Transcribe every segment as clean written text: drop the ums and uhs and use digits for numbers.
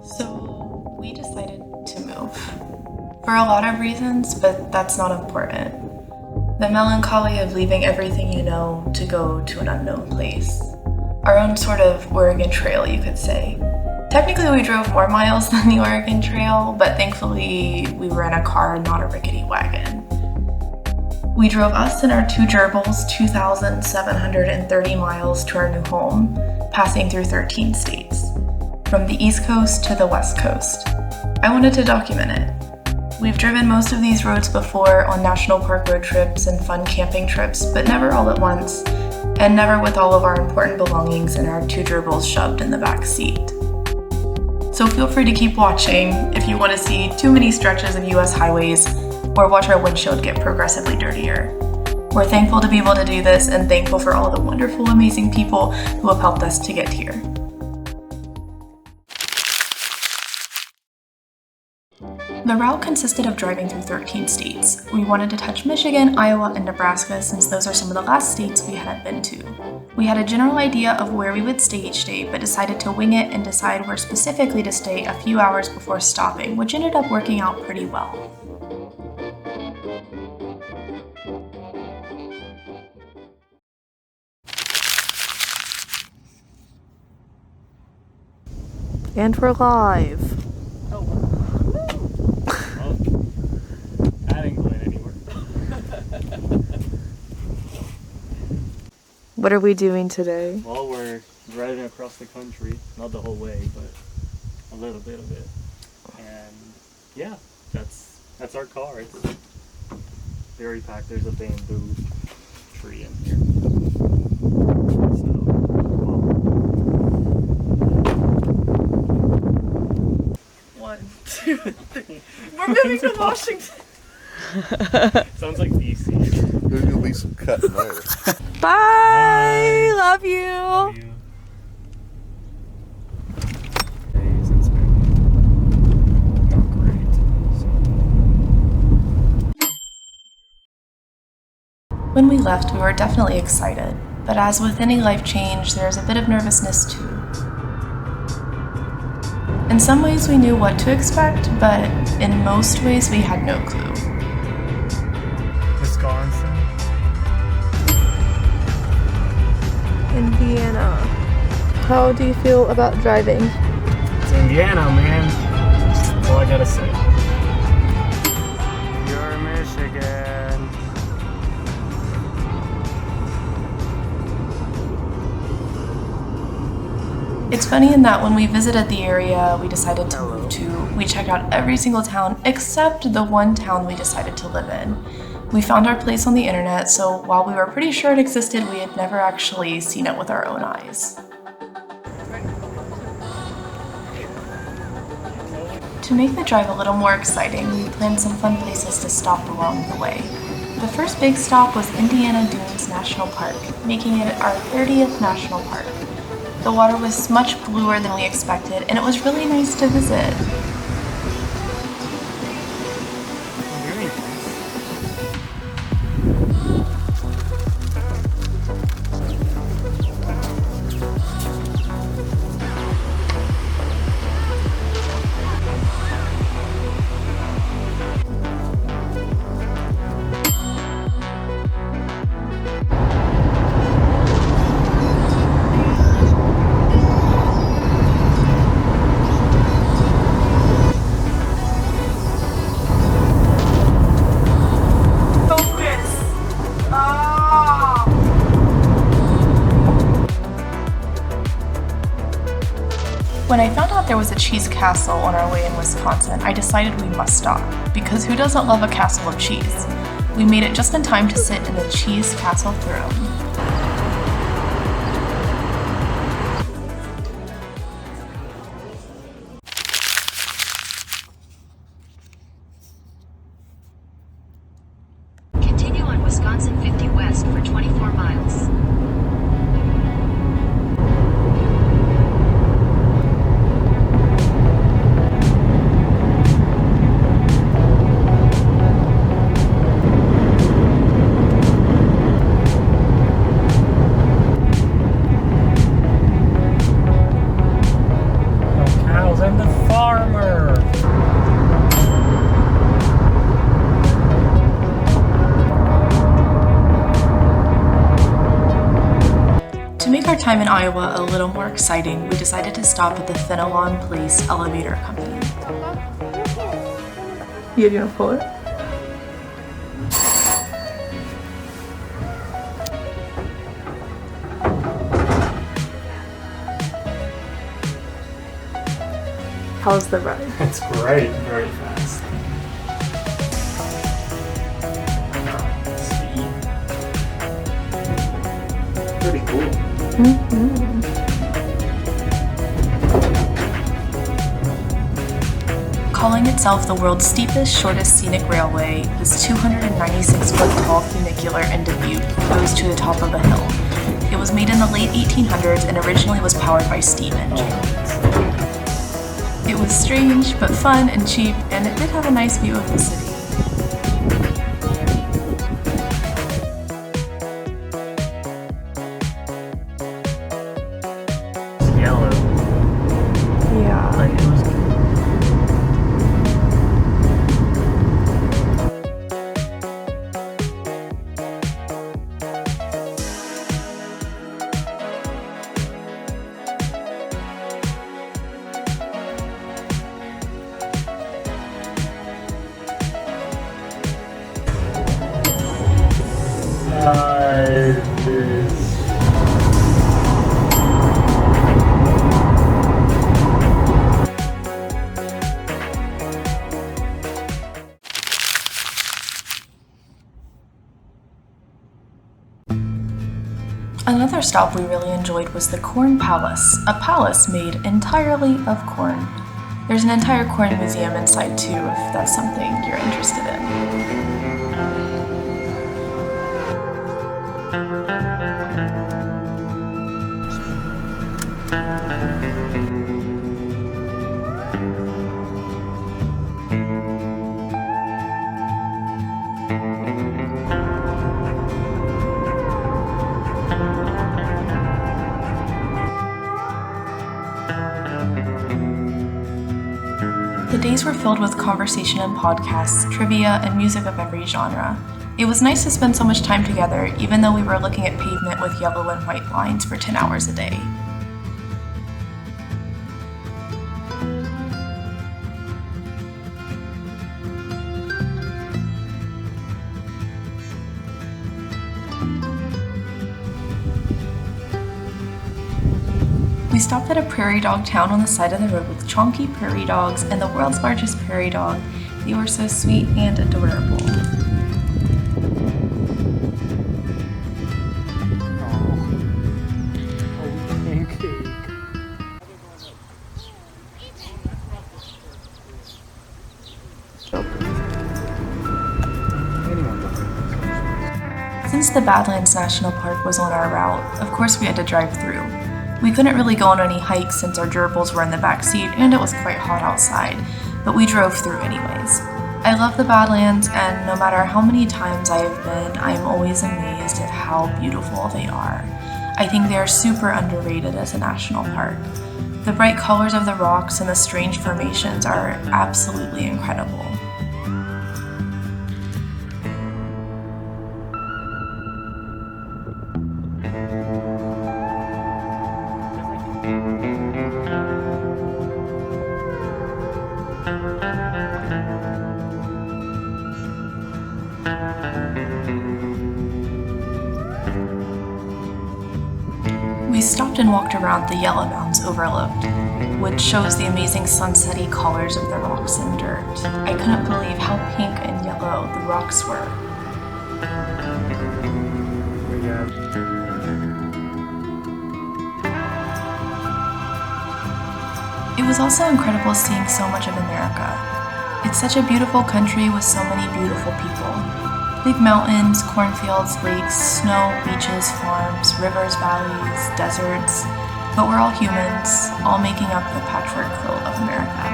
So we decided to move. For a lot of reasons, but that's not important. The melancholy of leaving everything you know to go to an unknown place. Our own sort of Oregon Trail, you could say. Technically, we drove more miles than the Oregon Trail, but thankfully we were in a car, not a rickety wagon. We drove us and our two gerbils 2,730 miles to our new home, passing through 13 states, from the East Coast to the West Coast. I wanted to document it. We've driven most of these roads before on national park road trips and fun camping trips, but never all at once, and never with all of our important belongings and our two gerbils shoved in the back seat. So feel free to keep watching if you want to see too many stretches of US highways or watch our windshield get progressively dirtier. We're thankful to be able to do this and thankful for all the wonderful, amazing people who have helped us to get here. The route consisted of driving through 13 states. We wanted to touch Michigan, Iowa, and Nebraska since those are some of the last states we hadn't been to. We had a general idea of where we would stay each day, but decided to wing it and decide where specifically to stay a few hours before stopping, which ended up working out pretty well. And we're live. Oh. Well, that ain't going anywhere. What are we doing today? Well, we're driving across the country. Not the whole way, but a little bit of it. And yeah, that's our car. It's very packed. There's a bamboo tree in here. So, well. 1, 2, 3. We're moving to Washington. Sounds like DC. There's gonna be some cutting there. Bye. Love you. Love you. Days, it's been not great. When we left, we were definitely excited, but as with any life change, there's a bit of nervousness too. In some ways we knew what to expect, but in most ways we had no clue. Wisconsin. Indiana. How do you feel about driving? It's Indiana, man. That's all I gotta say. You're Michigan. It's funny in that when we visited the area we decided to move to, we checked out every single town except the one town we decided to live in. We found our place on the internet, so while we were pretty sure it existed, we had never actually seen it with our own eyes. To make the drive a little more exciting, we planned some fun places to stop along the way. The first big stop was Indiana Dunes National Park, making it our 30th national park. The water was much bluer than we expected, and it was really nice to visit. Very nice. When I found out there was a cheese castle on our way in Wisconsin, I decided we must stop, because who doesn't love a castle of cheese? We made it just in time to sit in the cheese castle throne. Continue on Wisconsin 50 West for 24 miles. time in Iowa a little more exciting, we decided to stop at the Fenelon Place Elevator Company. You gonna pull it? How's the ride? It's great, very fast. Speed. Pretty cool. Calling itself the world's steepest, shortest scenic railway, this 296-foot-tall funicular in Dubuque goes to the top of a hill. It was made in the late 1800s and originally was powered by steam engine. It was strange, but fun and cheap, and it did have a nice view of the city. It's yellow. Yeah. Like it was cool. This. Another stop we really enjoyed was the Corn Palace, a palace made entirely of corn. There's an entire corn museum inside too, if that's something you're interested in. The days were filled with conversation and podcasts, trivia, and music of every genre. It was nice to spend so much time together, even though we were looking at pavement with yellow and white lines for 10 hours a day. We stopped at a prairie dog town on the side of the road with chonky prairie dogs and the world's largest prairie dog. They were so sweet and adorable. Since the Badlands National Park was on our route, of course we had to drive through. We couldn't really go on any hikes since our gerbils were in the back seat and it was quite hot outside, but we drove through anyways. I love the Badlands, and no matter how many times I have been, I am always amazed at how beautiful they are. I think they are super underrated as a national park. The bright colors of the rocks and the strange formations are absolutely incredible. We stopped and walked around the Yellow Mounds overlooked, which shows the amazing sunsetty colors of the rocks and dirt. I couldn't believe how pink and yellow the rocks were. It was also incredible seeing so much of America. It's such a beautiful country with so many beautiful people. Big mountains, cornfields, lakes, snow, beaches, farms, rivers, valleys, deserts. But we're all humans, all making up the patchwork quilt of America.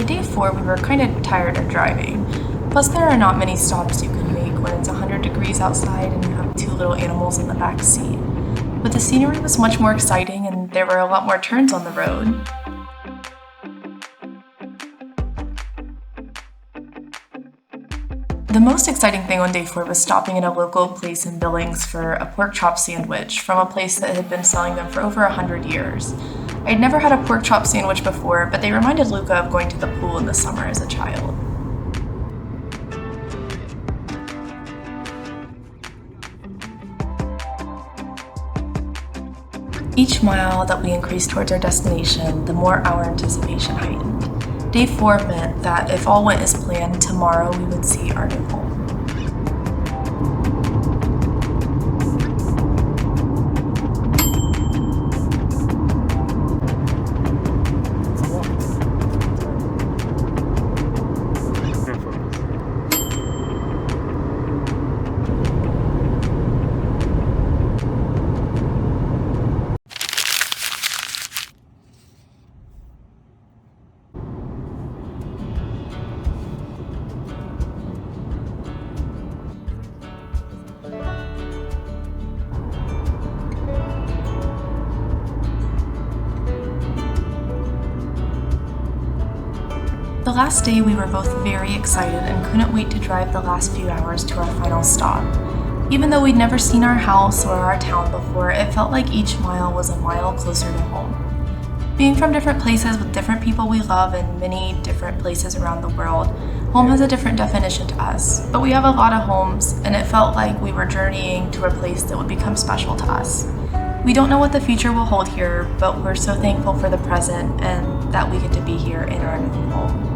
by day 4 we were kind of tired of driving. Plus there are not many stops you can make when it's 100 degrees outside and you have 2 little animals in the back seat. But the scenery was much more exciting and there were a lot more turns on the road. The most exciting thing on day 4 was stopping at a local place in Billings for a pork chop sandwich from a place that had been selling them for over 100 years. I'd never had a pork chop sandwich before, but they reminded Luca of going to the pool in the summer as a child. Each mile that we increased towards our destination, the more our anticipation heightened. Day 4 meant that if all went as planned, tomorrow we would see our new home. The last day we were both very excited and couldn't wait to drive the last few hours to our final stop. Even though we'd never seen our house or our town before, it felt like each mile was a mile closer to home. Being from different places with different people we love in many different places around the world, home has a different definition to us, but we have a lot of homes and it felt like we were journeying to a place that would become special to us. We don't know what the future will hold here, but we're so thankful for the present and that we get to be here in our new home.